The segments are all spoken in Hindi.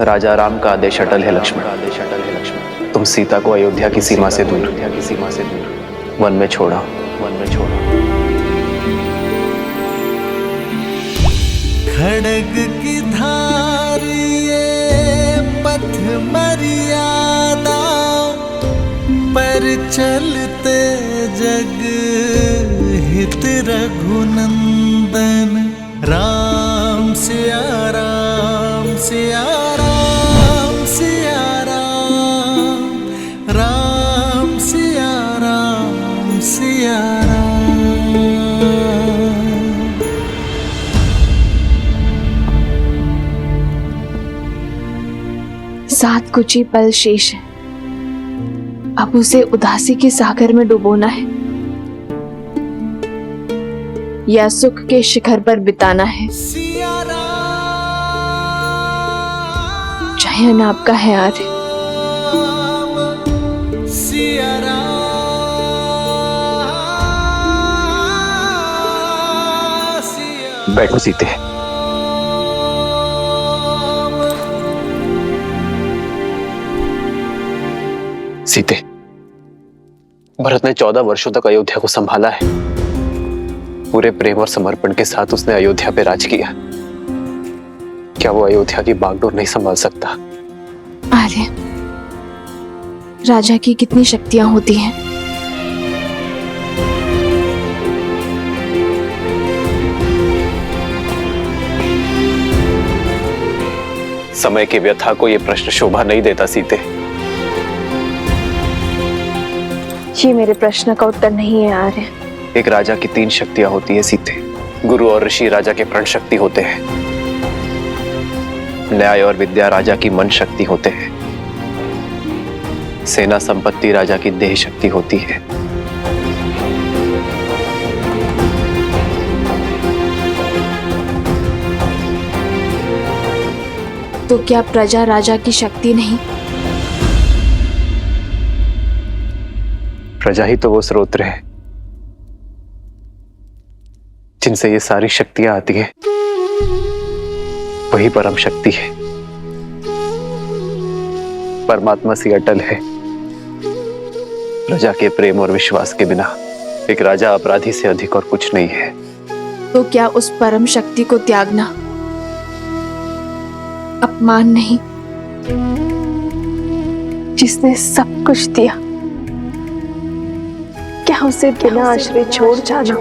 राजा राम का आदेश अटल है लक्ष्मण। तुम सीता को अयोध्या की सीमा से दूर वन में छोड़ा। खड़ग की धार ये पथ मर्यादा पर चलते जग हित रघुनंदन। राम सिया राम सिया राम सिया राम, राम सिया राम सिया राम। सात कुछ ही पल शेष है, अब उसे उदासी के सागर में डुबोना है या सुख के शिखर पर बिताना है। चयन आपका है आर्य। बैठो सीते। सीते, भरत ने 14 वर्षों तक अयोध्या को संभाला है। पूरे प्रेम और समर्पण के साथ उसने अयोध्या पे राज किया। क्या वो अयोध्या की बागडोर नहीं संभाल सकता? आर्य, राजा की कितनी शक्तियां होती हैं। समय की व्यथा को यह प्रश्न शोभा नहीं देता सीते। ये मेरे प्रश्न का उत्तर नहीं है आर्य। एक राजा की 3 शक्तियां होती है सीते। गुरु और ऋषि राजा के प्रण शक्ति होते हैं। न्याय और विद्या राजा की मन शक्ति होते हैं। सेना संपत्ति राजा की देह शक्ति होती है। तो क्या प्रजा राजा की शक्ति नहीं? प्रजा ही तो वो स्रोत है जिनसे ये सारी शक्तियां आती है। वही परम शक्ति है, परमात्मा सी अटल है। प्रजा के प्रेम और विश्वास के बिना एक राजा अपराधी से अधिक और कुछ नहीं है। तो क्या उस परम शक्ति को त्यागना अपमान नहीं? जिसने सब कुछ दिया, क्या उसे बिना आश्रय छोड़ जाना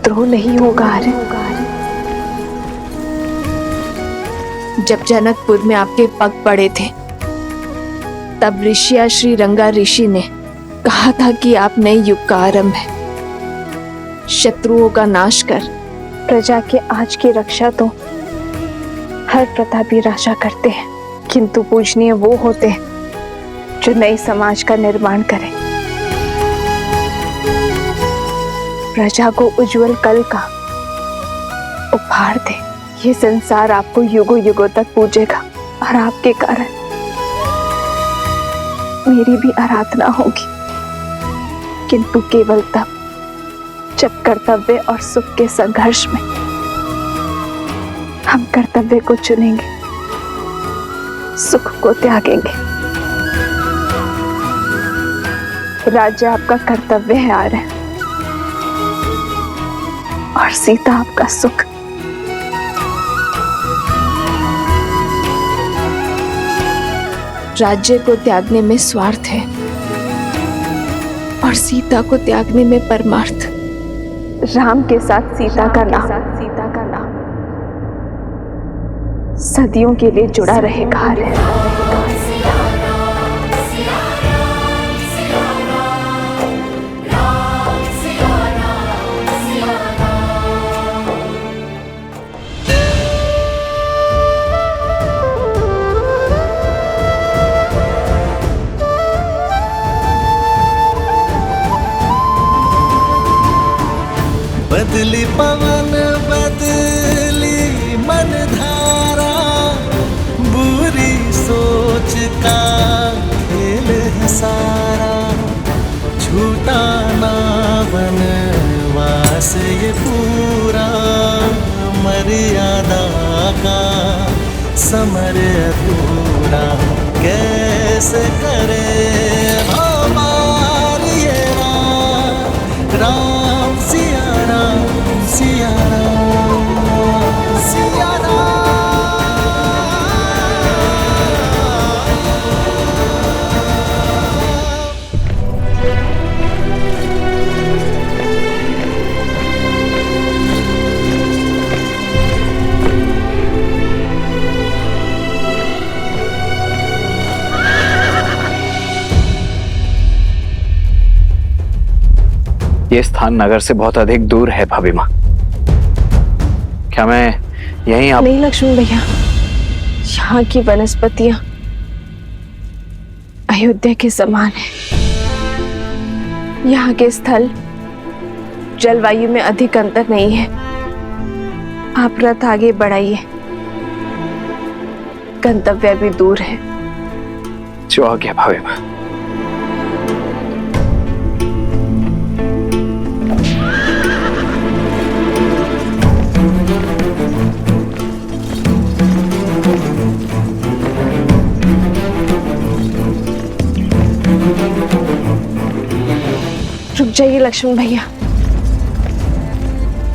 द्रोह नहीं होगा आर्य? जब जनकपुर में आपके पग पड़े थे, तब ऋषिया श्री रंगा ऋषि ने कहा था कि आप नए युग का आरंभ है। शत्रुओं का नाश कर प्रजा के आज की रक्षा तो हर प्रतापी राजा करते हैं, किंतु पूजनीय वो होते हैं जो नए समाज का निर्माण करें, प्रजा को उज्जवल कल का उपहार दे। ये संसार आपको युगों युगों तक पूजेगा और आपके कारण मेरी भी आराधना होगी, किंतु केवल तब जब कर्तव्य और सुख के संघर्ष में हम कर्तव्य को चुनेंगे, सुख को त्यागेंगे। राज्य आपका कर्तव्य है आर्य, और सीता आपका सुख। राज्य को त्यागने में स्वार्थ है और सीता को त्यागने में परमार्थ। राम के साथ सीता का नाम सदियों के लिए जुड़ा रहेगा आर्य। बदली पवन बदली मन धारा, बुरी सोच का खेल है सारा। छूटा ना वनवास ये पूरा, मर्यादा का समर अधूरा कैसे करे हमार ये राम सिया राम सिया राम सिया राम। ये स्थान नगर से बहुत अधिक दूर है भाभी माँ। क्या मैं यहीं आप नहीं लक्ष्मण भैया, यहाँ की वनस्पतियां अयोध्या के समान है। यहाँ के स्थल जलवायु में अधिक अंतर नहीं है। आप रथ आगे बढ़ाइए, गंतव्य भी दूर है। जो आ गया भाभी माँ। रुक जाइए लक्ष्मण भैया,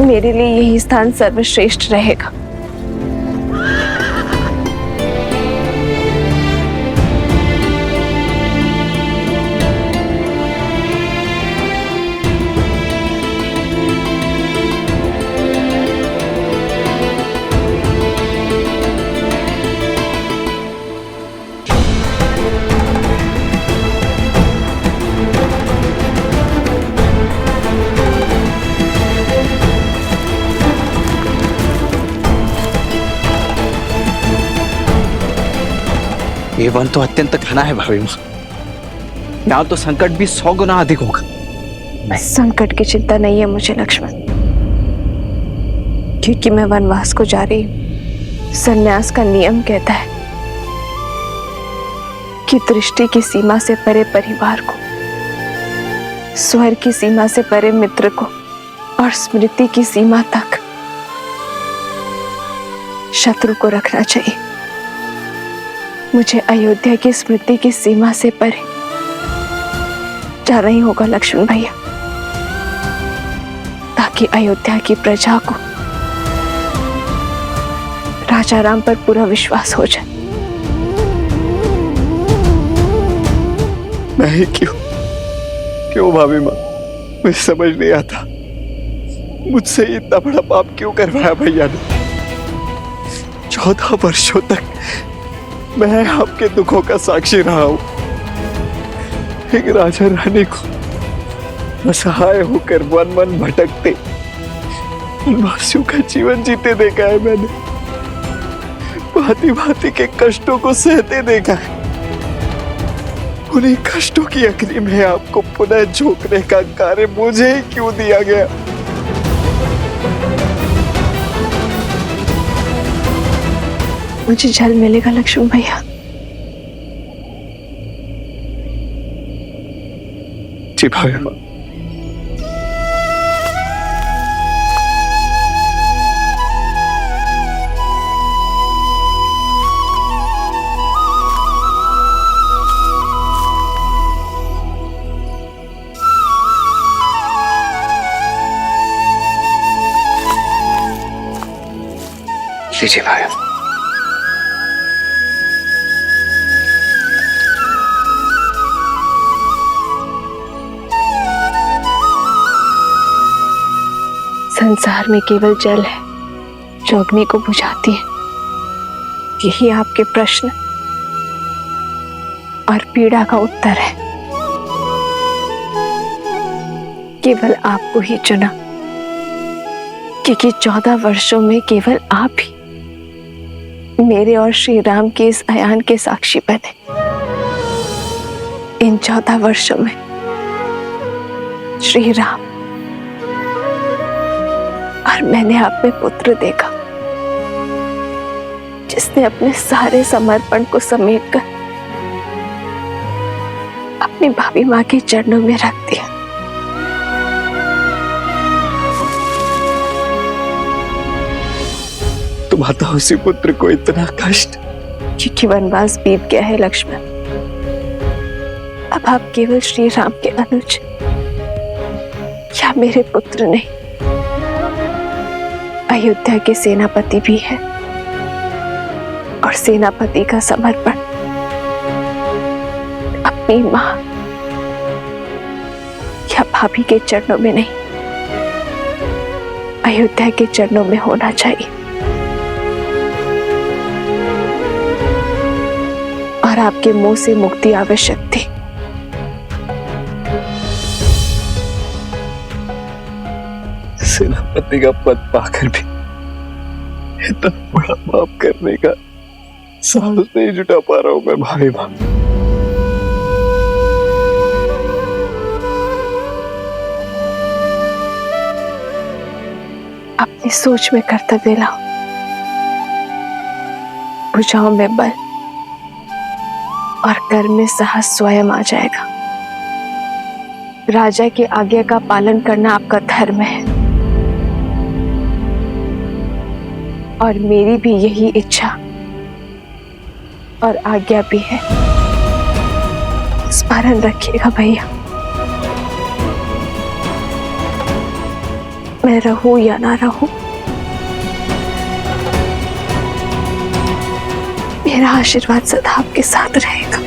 मेरे लिए यही स्थान सर्वश्रेष्ठ रहेगा। ये वन तो अत्यंत घना है भाभी माँ। यहाँ तो संकट भी 100 गुना अधिक होगा। संकट की चिंता नहीं है मुझे लक्ष्मण, क्योंकि मैं वनवास को जा रही हूँ। संन्यास का नियम कहता है कि दृष्टि की सीमा से परे परिवार को, स्वर की सीमा से परे मित्र को और स्मृति की सीमा तक शत्रु को रखना चाहिए। मुझे अयोध्या की स्मृति की सीमा से परे जाना ही होगा लक्ष्मण भैया, ताकि अयोध्या की प्रजा को राजा राम पर पूरा विश्वास हो जाए। नहीं, क्यों भाभी माँ? मुझे समझ नहीं आता, मुझसे इतना बड़ा पाप क्यों करवाया भैया ने? 14 वर्षों तक मैं आपके दुखों का साक्षी रहा हूं। एक राजा रानी को असहाय होकर वन वन भटकते वनवासियों का जीवन जीते देखा है मैंने। भांति भांति के कष्टों को सहते देखा है। उन्हीं कष्टों की अग्नि में आपको पुनः झोंकने का कार्य मुझे ही क्यों दिया गया? मुझे जल मिलेगा लक्ष्मण भैया। जी भाभी माँ। लीजिए भाई। संसार में केवल जल है जो अग्नि को बुझाती है। यही आपके प्रश्न और पीड़ा का उत्तर है। केवल आपको ही चुना, क्योंकि 14 वर्षों में केवल आप ही मेरे और श्री राम के इस अयान के साक्षी बने। इन 14 वर्षों में श्री राम और मैंने आप में पुत्र देखा, जिसने अपने सारे समर्पण को समेटकर अपनी भाभी माँ के चरणों में रख दिया। तुम्हारा उसी पुत्र को इतना कष्ट क्योंकि वनवास बीत गया है लक्ष्मण। अब आप केवल श्री राम के अनुज या मेरे पुत्र नहीं, अयोध्या के सेनापति भी है। और सेनापति का समर्पण अपनी मां या भाभी के चरणों में नहीं, अयोध्या के चरणों में होना चाहिए। और आपके मुंह से मुक्ति आवश्यक थी। सेनापति का पद पाकर भी इतना बड़ा पाप करने का साहस नहीं जुटा पा रहा हूं मैं भाई मां। अपनी सोच में कर्तव्य लाओ, भुजाओं में बल और कर्म में साहस स्वयं आ जाएगा। राजा की आज्ञा का पालन करना आपका धर्म है और मेरी भी यही इच्छा और आज्ञा भी है। स्मरण रखिएगा भैया, मैं रहूं या ना रहूं, मेरा आशीर्वाद सदा आपके साथ रहेगा।